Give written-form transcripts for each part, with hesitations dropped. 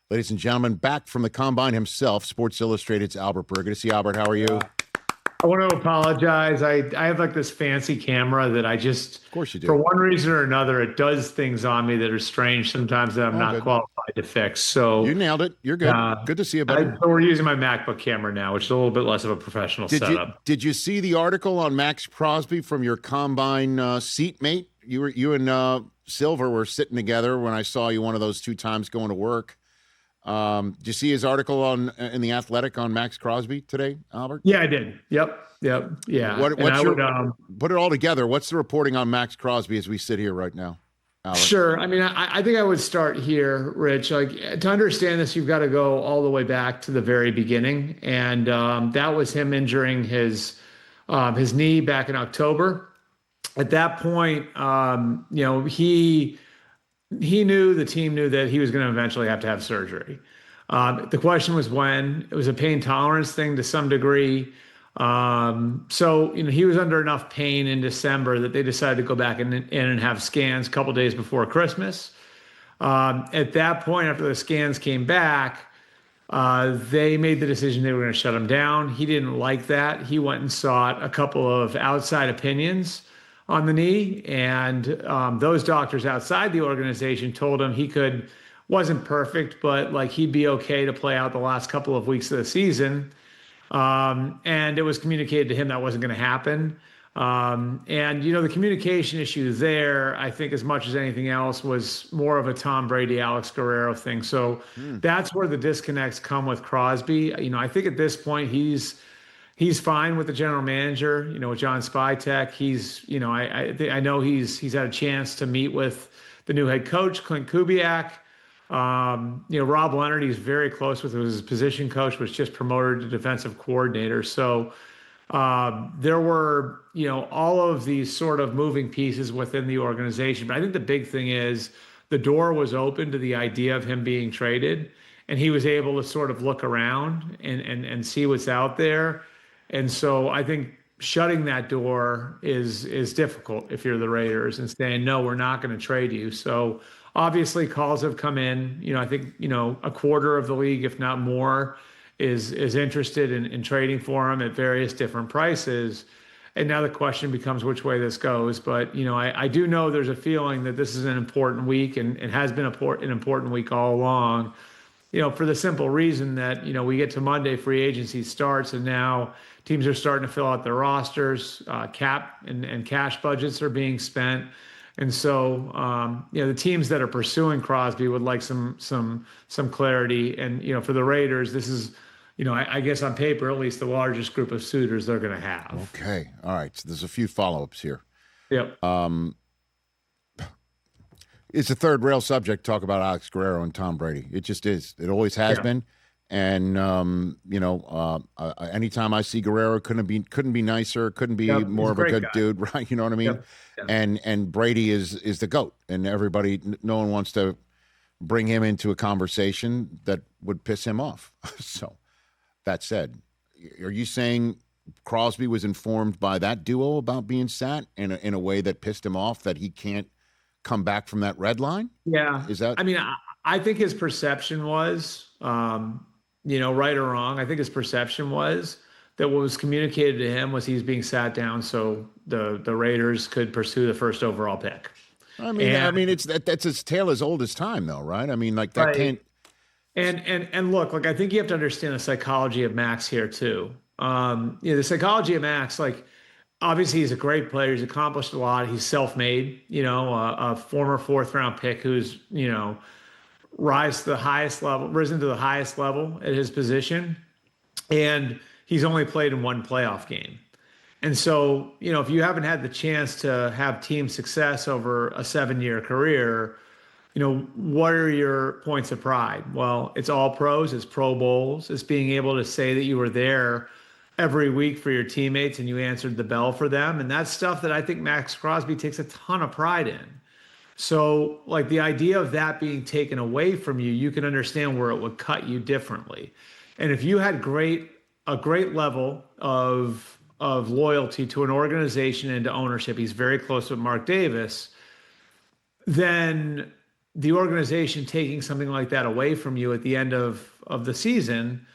Ladies and gentlemen, back from the Combine himself, Sports Illustrated's Albert Breer. Good to see you, Albert. How are you? I want to apologize. I have like this fancy camera that I just, of course you do. For one reason or another, it does things on me that are strange sometimes that I'm not qualified to fix. So you nailed it. You're good. Good to see you, buddy. So we're using my MacBook camera now, which is a little bit less of a professional setup. Did you see the article on Maxx Crosby from your Combine seatmate? You and Silver were sitting together when I saw you one of those 2 times going to work. Did you see his article in The Athletic on Maxx Crosby today, Albert? Yeah, I did. Yep. Yeah. Put it all together. What's the reporting on Maxx Crosby as we sit here right now, Albert? Sure. I mean, I think I would start here, Rich. Like, to understand this, you've got to go all the way back to the very beginning, and that was him injuring his knee back in October. At that point, the team knew that he was going to eventually have to have surgery. The question was when. It was a pain tolerance thing to some degree. So he was under enough pain in December that they decided to go back in and have scans a couple days before Christmas. At that point, after the scans came back, they made the decision they were going to shut him down. He didn't like that. He went and sought a couple of outside opinions on the knee, and those doctors outside the organization told him wasn't perfect, but like he'd be okay to play out the last couple of weeks of the season. And it was communicated to him that wasn't going to happen. The communication issue there, I think as much as anything else, was more of a Tom Brady, Alex Guerrero thing. So that's where the disconnects come with Crosby. I think at this point he's fine with the general manager, with John Spytek. I know he's had a chance to meet with the new head coach, Clint Kubiak. Rob Leonard, he's very close with his position coach, was just promoted to defensive coordinator. So there were, all of these sort of moving pieces within the organization. But I think the big thing is the door was open to the idea of him being traded, and he was able to sort of look around and see what's out there. And so I think shutting that door is difficult if you're the Raiders and saying, no, we're not going to trade you. So obviously calls have come in. I think, a quarter of the league, if not more, is interested in trading for him at various different prices. And now the question becomes which way this goes. But, I do know there's a feeling that this is an important week and has been an important week all along, for the simple reason that, we get to Monday, free agency starts, and now teams are starting to fill out their rosters, cap and cash budgets are being spent. And so, the teams that are pursuing Crosby would like some clarity. And, for the Raiders, this is, I guess on paper, at least the largest group of suitors they're going to have. Okay. All right. So there's a few follow-ups here. Yep. It's a third rail subject, talk about Alex Guerrero and Tom Brady. It just is. It always has been. And, anytime I see Guerrero, couldn't be nicer, couldn't be more of a good dude, right? You know what I mean? Yep. And Brady is the GOAT, and no one wants to bring him into a conversation that would piss him off. So that said, are you saying Crosby was informed by that duo about being sat in a way that pissed him off, that he can't come back from that red line? Yeah. Is that? I mean, I think his perception was, right or wrong, I think his perception was that what was communicated to him was he's being sat down so the Raiders could pursue the first overall pick. I mean, that's as tale as old as time, though, right? I mean, like that can't. And look, like I think you have to understand the psychology of Maxx here too. The psychology of Maxx, like obviously he's a great player. He's accomplished a lot. He's self-made. A former 4th-round pick who's risen to the highest level at his position, and he's only played in one playoff game. And so, if you haven't had the chance to have team success over a 7-year career, what are your points of pride? Well, it's all pros, it's Pro Bowls, it's being able to say that you were there every week for your teammates and you answered the bell for them. And that's stuff that I think Maxx Crosby takes a ton of pride in. So like the idea of that being taken away from you, you can understand where it would cut you differently. And if you had a great level of loyalty to an organization and to ownership, he's very close with Mark Davis, then the organization taking something like that away from you at the end of the season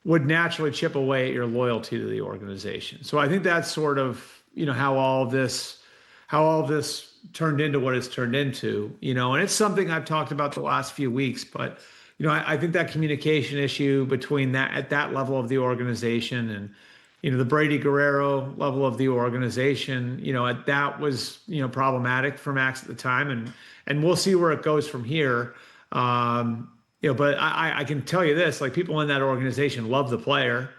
would naturally chip away at your loyalty to the organization. So I think that's sort of, how all of this turned into what it's turned into, and it's something I've talked about the last few weeks, but I think that communication issue between that at that level of the organization and, the Brady Guerrero level of the organization, that was, problematic for Maxx at the time. And we'll see where it goes from here. But I can tell you this, like, people in that organization love the player.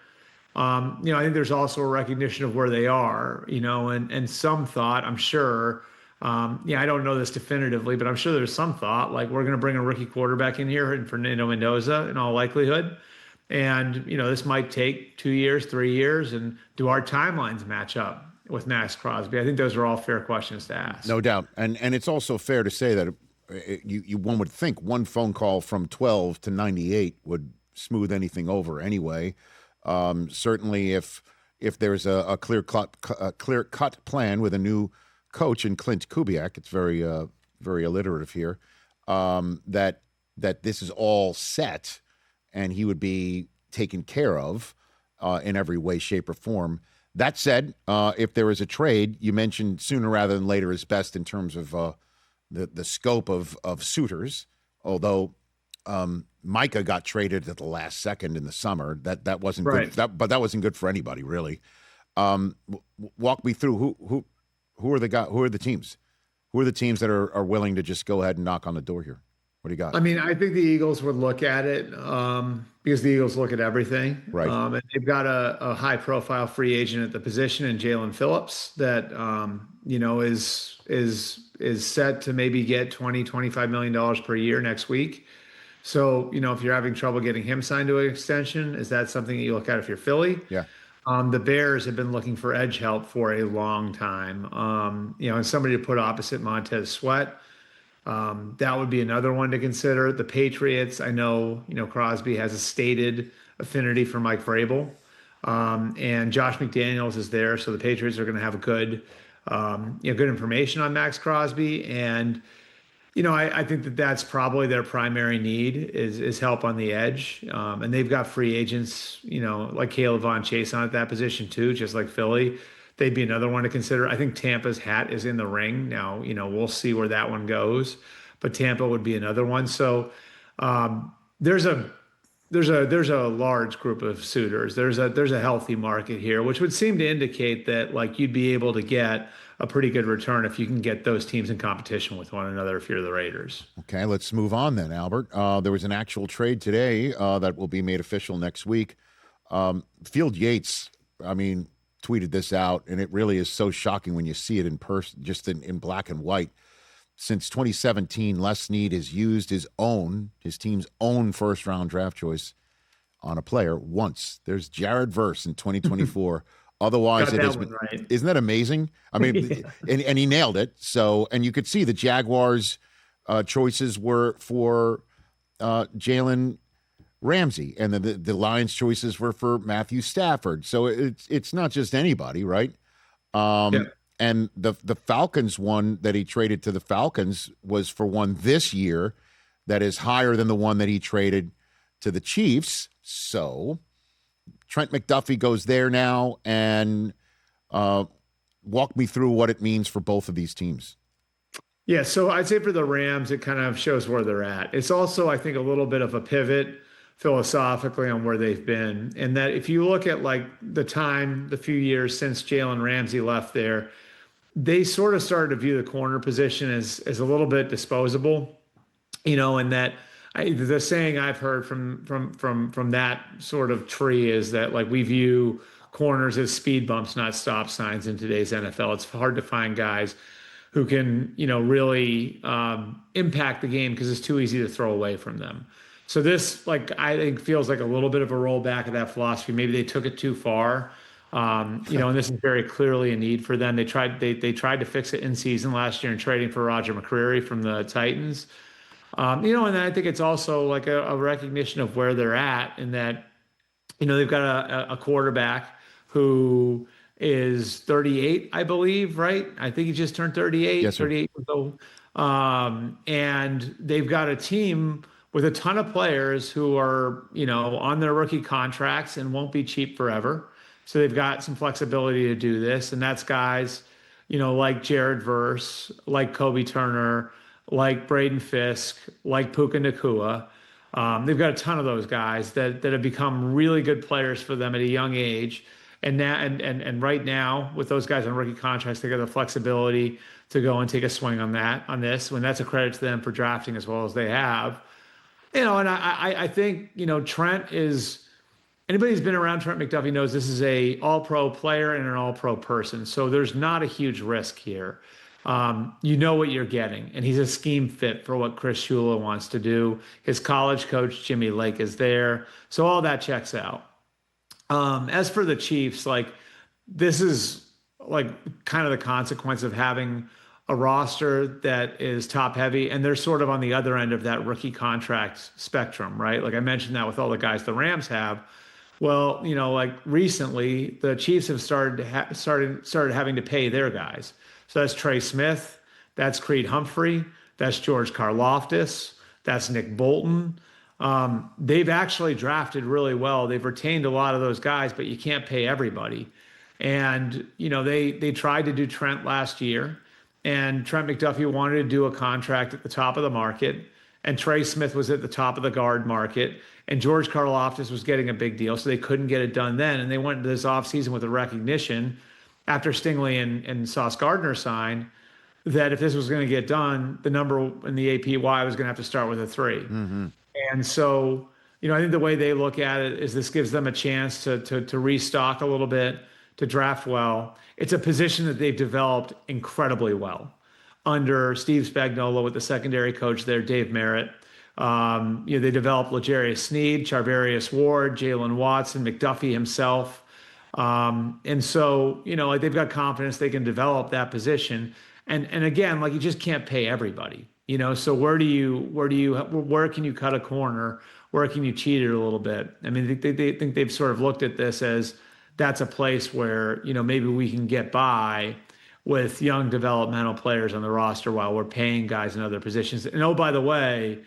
I think there's also a recognition of where they are, and some thought, I'm sure, I don't know this definitively, but I'm sure there's some thought, like, we're going to bring a rookie quarterback in here and Fernando Mendoza in all likelihood. And, this might take 2 years, 3 years. And do our timelines match up with Maxx Crosby? I think those are all fair questions to ask. No doubt. And it's also fair to say that one would think one phone call from 12 to 98 would smooth anything over anyway. Certainly if there's a clear cut plan with a new coach in Clint Kubiak, it's very alliterative here, that this is all set and he would be taken care of in every way, shape, or form. That said, if there is a trade, you mentioned sooner rather than later is best in terms of the scope of suitors, although Micah got traded at the last second in the summer. That wasn't right. Good. But that wasn't good for anybody, really. Walk me through who are the teams? Who are the teams that are willing to just go ahead and knock on the door here? What do you got? I mean, I think the Eagles would look at it because the Eagles look at everything. Right. And they've got a high-profile free agent at the position in Jalen Phillips that is set to maybe get $20-25 million per year next week. So, if you're having trouble getting him signed to an extension, is that something that you look at if you're Philly? Yeah. The Bears have been looking for edge help for a long time. And somebody to put opposite Montez Sweat. That would be another one to consider. The Patriots, I know, Crosby has a stated affinity for Mike Vrabel. And Josh McDaniels is there. So the Patriots are going to have a good information on Maxx Crosby. And, I think that's probably their primary need is help on the edge. And they've got free agents, like Caleb Von Chase on at that position too, just like Philly. They'd be another one to consider. I think Tampa's hat is in the ring now. We'll see where that one goes, but Tampa would be another one. So there's a large group of suitors. There's a healthy market here, which would seem to indicate that, like, you'd be able to get a pretty good return if you can get those teams in competition with one another if you're the Raiders. Okay, let's move on then, Albert. There was an actual trade today that will be made official next week. Field Yates, tweeted this out, and it really is so shocking when you see it in person, just in black and white. Since 2017, Les Snead has used his team's own first-round draft choice on a player once. There's Jared Verse in 2024. Otherwise, it has been. Right. Isn't that amazing? Yeah. and he nailed it. So, and you could see the Jaguars' choices were for Jalen Ramsey, and the Lions' choices were for Matthew Stafford. So it's not just anybody, right? Yeah. And the Falcons one that he traded to the Falcons was for one this year that is higher than the one that he traded to the Chiefs. So Trent McDuffie goes there now, and walk me through what it means for both of these teams. Yeah, so I'd say for the Rams, it kind of shows where they're at. It's also, I think, a little bit of a pivot philosophically on where they've been. And that if you look at, like, the few years since Jalen Ramsey left there, they sort of started to view the corner position as a little bit disposable, and that the saying I've heard from that sort of tree is that, like, we view corners as speed bumps, not stop signs in today's NFL. It's hard to find guys who can, really impact the game because it's too easy to throw away from them. So this, like, I think feels like a little bit of a rollback of that philosophy. Maybe they took it too far, and this is very clearly a need for them. They tried to fix it in season last year in trading for Roger McCreary from the Titans. And then I think it's also like a recognition of where they're at, in that, they've got a quarterback who is 38, I believe, right? I think he just turned 38, yes, 38 years old. And they've got a team with a ton of players who are, on their rookie contracts and won't be cheap forever. So they've got some flexibility to do this. And that's guys, like Jared Verse, like Kobe Turner, like Braden Fisk, like Puka Nacua. They've got a ton of those guys that have become really good players for them at a young age. And now, and right now, with those guys on rookie contracts, they got the flexibility to go and take a swing on this. When that's a credit to them for drafting as well as they have. And I think, Trent is, anybody who's been around Trent McDuffie knows this is a all-pro player and an all-pro person. So there's not a huge risk here. You know what you're getting, and he's a scheme fit for what Chris Shula wants to do. His college coach, Jimmy Lake, is there. So all that checks out. As for the Chiefs, this is kind of the consequence of having a roster that is top heavy, and they're sort of on the other end of that rookie contract spectrum, right? Like I mentioned that with all the guys the Rams have. Well, recently the Chiefs have started having to pay their guys. So that's Trey Smith, that's Creed Humphrey, that's George Karlaftis, that's Nick Bolton. They've actually drafted really well. They've retained a lot of those guys, but you can't pay everybody. And, they tried to do Trent last year, and Trent McDuffie wanted to do a contract at the top of the market, and Trey Smith was at the top of the guard market, and George Karlaftis was getting a big deal, so they couldn't get it done then. And they went into this offseason with a recognition after Stingley and Sauce Gardner signed that if this was going to get done, the number in the APY was going to have to start with a 3. Mm-hmm. And so, I think the way they look at it is this gives them a chance to restock a little bit, to draft well. It's a position that they've developed incredibly well under Steve Spagnuolo with the secondary coach there, Dave Merritt. They developed L'Jarius Sneed, Charvarius Ward, Jalen Watson, McDuffie himself. And so, they've got confidence they can develop that position. And again, you just can't pay everybody, so where can you cut a corner? Where can you cheat it a little bit? I mean, they think they've sort of looked at this as that's a place where, maybe we can get by with young developmental players on the roster while we're paying guys in other positions. And oh, by the way,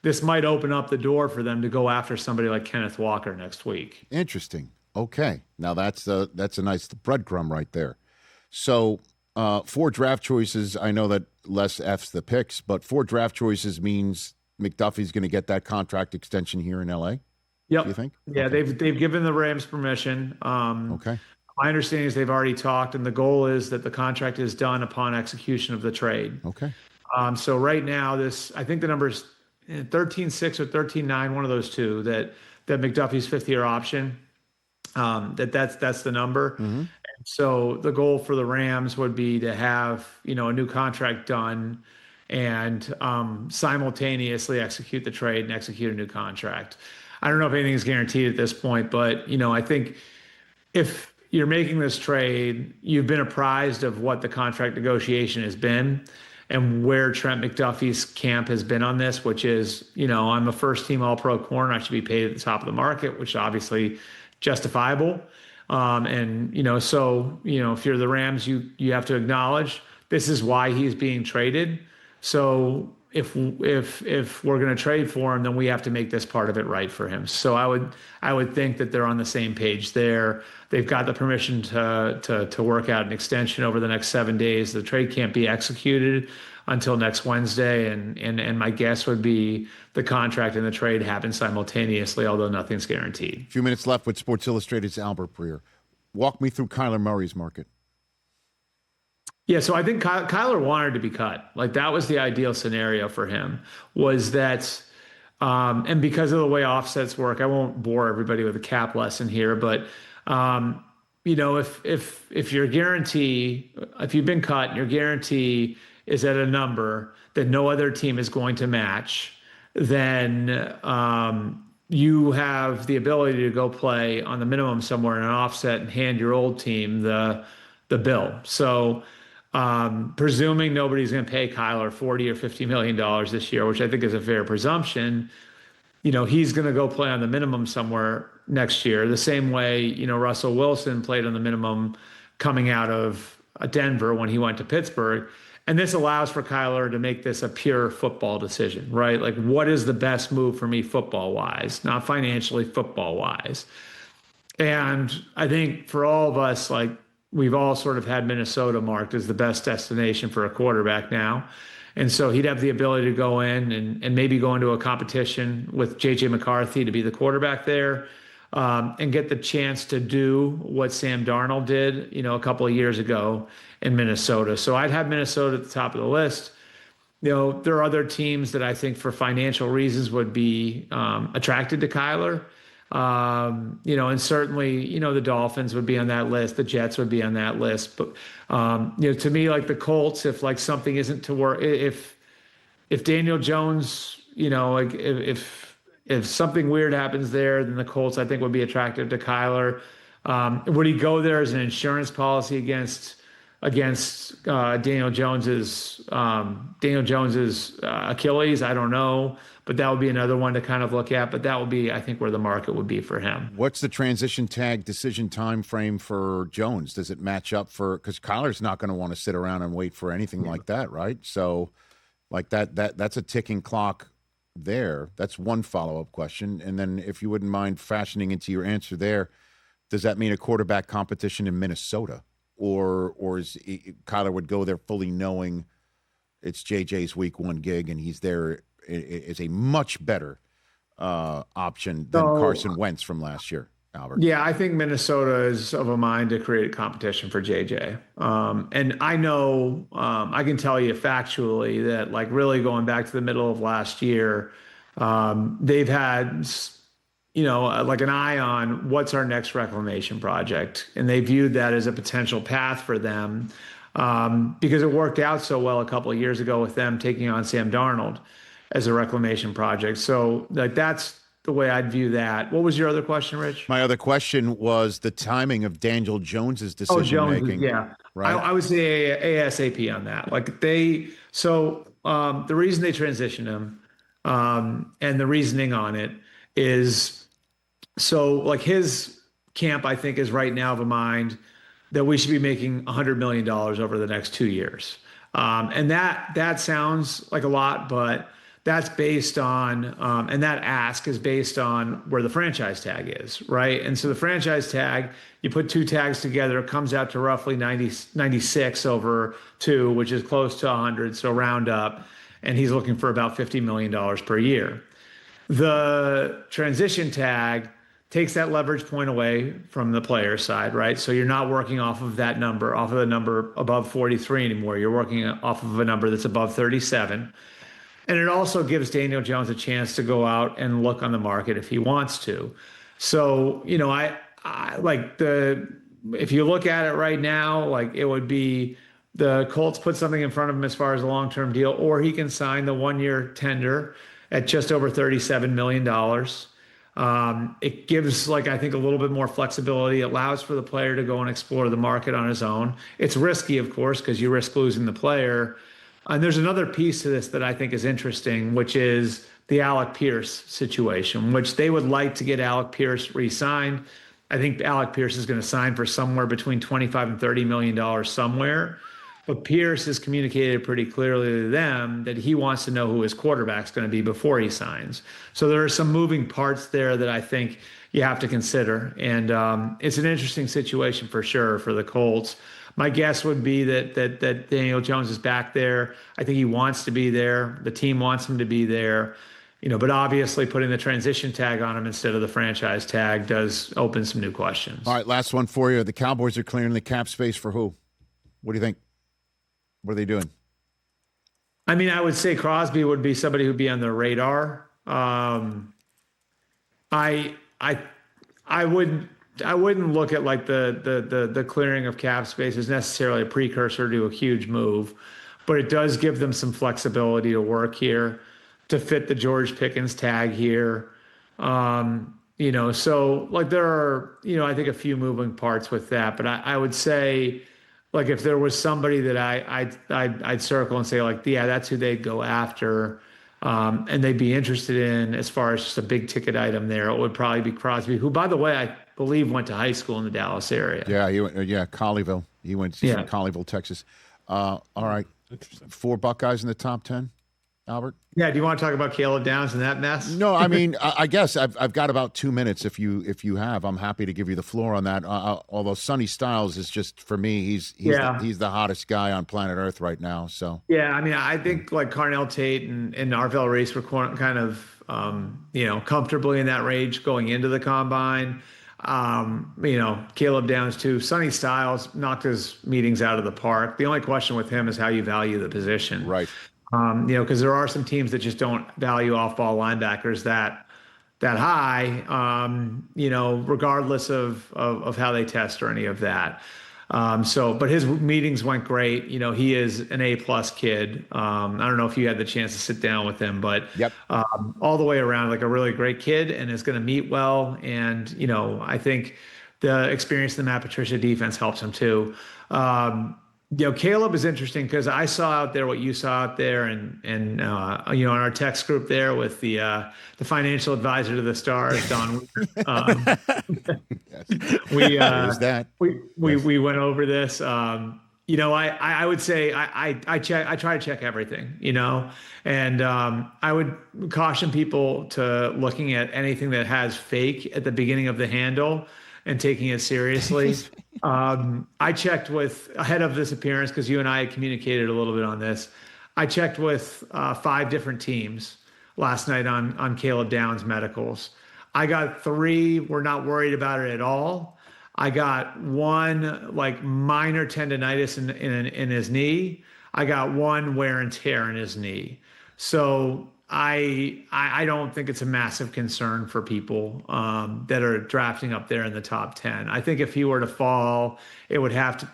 this might open up the door for them to go after somebody like Kenneth Walker next week. Interesting. Okay. Now that's a nice breadcrumb right there. So 4 draft choices. I know that Les F's the picks, but 4 draft choices means McDuffie's going to get that contract extension here in LA. Yep. You think? Yeah, okay. They've given the Rams permission. Okay. My understanding is they've already talked, and the goal is that the contract is done upon execution of the trade. Okay. So right now, I think the number is 13.6 or 13.9, one of those two, that McDuffie's 5th-year option. That's the number. Mm-hmm. So the goal for the Rams would be to have, a new contract done and simultaneously execute the trade and execute a new contract. I don't know if anything's guaranteed at this point, but, I think if you're making this trade, you've been apprised of what the contract negotiation has been and where Trent McDuffie's camp has been on this, which is, I'm a first-team All-Pro corner. I should be paid at the top of the market, which obviously justifiable. So, if you're the Rams, you have to acknowledge this is why he's being traded. So if we're going to trade for him, then we have to make this part of it right for him. So I would think that they're on the same page there. They've got the permission to work out an extension over the next 7 days. The trade can't be executed until next Wednesday, and my guess would be the contract and the trade happen simultaneously, although nothing's guaranteed. A few minutes left with Sports Illustrated's Albert Breer. Walk me through Kyler Murray's market. Yeah, so I think Kyler wanted to be cut. That was the ideal scenario for him, was that, and because of the way offsets work, I won't bore everybody with a cap lesson here, but if your guarantee, if you've been cut and your guarantee is at a number that no other team is going to match, then you have the ability to go play on the minimum somewhere in an offset and hand your old team the bill. So presuming nobody's going to pay Kyler $40 or $50 million this year, which I think is a fair presumption, he's going to go play on the minimum somewhere next year, the same way, Russell Wilson played on the minimum coming out of Denver when he went to Pittsburgh. And this allows for Kyler to make this a pure football decision, right? Like, what is the best move for me football wise, not financially, football wise. And I think for all of us, like, we've all sort of had Minnesota marked as the best destination for a quarterback now. And so he'd have the ability to go in and maybe go into a competition with J.J. McCarthy to be the quarterback there, and get the chance to do what Sam Darnold did, a couple of years ago in Minnesota. So I'd have Minnesota at the top of the list. There are other teams that I think for financial reasons would be attracted to Kyler. And certainly, the Dolphins would be on that list. The Jets would be on that list. But, to me, like the Colts, if like something isn't to work, if Daniel Jones, like if something weird happens there, then the Colts, I think, would be attractive to Kyler. Would he go there as an insurance policy against Daniel Jones's Achilles? I don't know, but that would be another one to kind of look at. But that would be, I think, where the market would be for him. What's the transition tag decision time frame for Jones? Does it match up because Kyler's not going to want to sit around and wait for anything like that, right? So, like that's a ticking clock there. That's one follow-up question. And then, if you wouldn't mind fashioning into your answer there, does that mean a quarterback competition in Minnesota? Or is Kyler would go there fully knowing it's JJ's week one gig and he's there is a much better option than Carson Wentz from last year, Albert? Yeah, I think Minnesota is of a mind to create competition for JJ. And I know, I can tell you factually that, like, really going back to the middle of last year, they've had like an eye on what's our next reclamation project. And they viewed that as a potential path for them, because it worked out so well a couple of years ago with them taking on Sam Darnold as a reclamation project. So, like, that's the way I'd view that. What was your other question, Rich? My other question was the timing of Daniel Jones's decision making. Yeah. Right. I would say ASAP on that. Like, the reason they transitioned him, and the reasoning on it is, so, like, his camp, I think, is right now of a mind that we should be making $100 million over the next 2 years. And that sounds like a lot, but that's based on, and that ask is based on where the franchise tag is, right? And so the franchise tag, you put two tags together, it comes out to roughly 96 over 2, which is close to 100, so round up. And he's looking for about $50 million per year. The transition tag takes that leverage point away from the player side, right? So you're not working off of that number, off of the number above 43 anymore. You're working off of a number that's above 37. And it also gives Daniel Jones a chance to go out and look on the market if he wants to. So, I like if you look at it right now, like, it would be the Colts put something in front of him as far as a long-term deal, or he can sign the 1-year tender at just over $37 million. It gives, like, I think, a little bit more flexibility. It allows for the player to go and explore the market on his own. It's risky, of course, because you risk losing the player. And there's another piece to this that I think is interesting, which is the Alec Pierce situation, which they would like to get Alec Pierce re-signed. I think Alec Pierce is going to sign for somewhere between $25 and $30 million somewhere. But Pierce has communicated pretty clearly to them that he wants to know who his quarterback's going to be before he signs. So there are some moving parts there that I think you have to consider. And it's an interesting situation for sure for the Colts. My guess would be that Daniel Jones is back there. I think he wants to be there. The team wants him to be there. But obviously putting the transition tag on him instead of the franchise tag does open some new questions. All right, last one for you. The Cowboys are clearing the cap space for who? What do you think? What are they doing? I mean, I would say Crosby would be somebody who'd be on their radar. I wouldn't look at, like, the clearing of cap space as necessarily a precursor to a huge move, but it does give them some flexibility to work here, to fit the George Pickens tag here. So, like, there are, I think, a few moving parts with that, but I would say, like, if there was somebody that I'd circle and say, like, yeah, that's who they'd go after, and they'd be interested in as far as just a big ticket item there, it would probably be Crosby, who, by the way, I believe went to high school in the Dallas area. Yeah, he went. Yeah, Colleyville. He went from Colleyville, Texas. All right. 4 Buckeyes in the top 10, Albert? Yeah. Do you want to talk about Caleb Downs and that mess? No, I mean, I guess I've got about 2 minutes. If you have, I'm happy to give you the floor on that. Although Sonny Styles is just, for me, he's the hottest guy on planet Earth right now. So yeah, I mean, I think like Carnell Tate and Arvell Reese were kind of comfortably in that range going into the combine. Caleb Downs too. Sonny Styles knocked his meetings out of the park. The only question with him is how you value the position. Right. Because there are some teams that just don't value off-ball linebackers that high, regardless of how they test or any of that. But his meetings went great. He is an A+ kid. I don't know if you had the chance to sit down with him, but yep. All the way around, like a really great kid, and is going to meet well. And, I think the experience in the Matt Patricia defense helps him too. Caleb is interesting because I saw out there what you saw out there, and in our text group there with the financial advisor to the Stars, Don. We went over this. I would say I try to check everything, and I would caution people to looking at anything that has fake at the beginning of the handle and taking it seriously. I checked ahead of this appearance, because you and I had communicated a little bit on this. I checked with 5 different teams last night on Caleb Downs medicals. I got 3, we're not worried about it at all. I got 1 like minor tendonitis in his knee. I got 1 wear and tear in his knee. So I don't think it's a massive concern for people that are drafting up there in the top 10. I think if he were to fall, it would have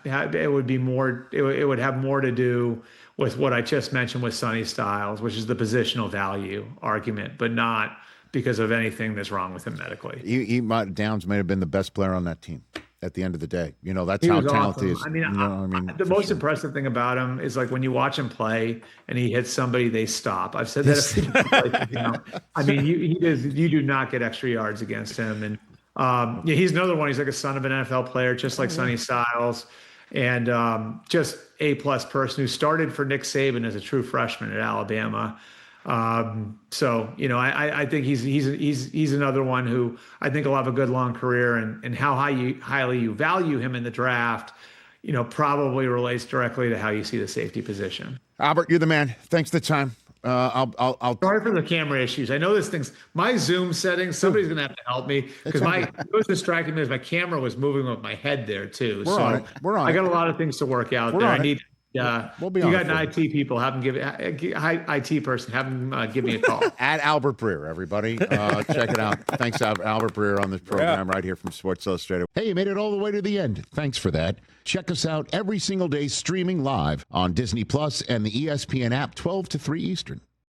more to do with what I just mentioned with Sonny Styles, which is the positional value argument, but not because of anything that's wrong with him medically. Downs may have been the best player on that team at the end of the day. That's how talented he is. I mean, the most impressive thing about him is like when you watch him play and he hits somebody, they stop. I've said that a few times. I mean, you do not get extra yards against him. And he's another one. He's like a son of an NFL player, just like Sonny Styles, and just A+ person who started for Nick Saban as a true freshman at Alabama. I think he's another one who I think will have a good long career, and how highly you value him in the draft, probably relates directly to how you see the safety position. Albert, you're the man. Thanks for the time. I'll sorry for the camera issues. I know my Zoom settings, somebody's going to have to help me, because what was distracting me is my camera was moving with my head there too. We're on it. I got a lot of things to work out there. I need we'll be you got an IT people, have them IT person, have them give me a call. At Albert Breer, everybody. Check it out. Thanks, Albert Breer, on this program right here from Sports Illustrated. Hey, you made it all the way to the end. Thanks for that. Check us out every single day streaming live on Disney Plus and the ESPN app, 12 to 3 Eastern.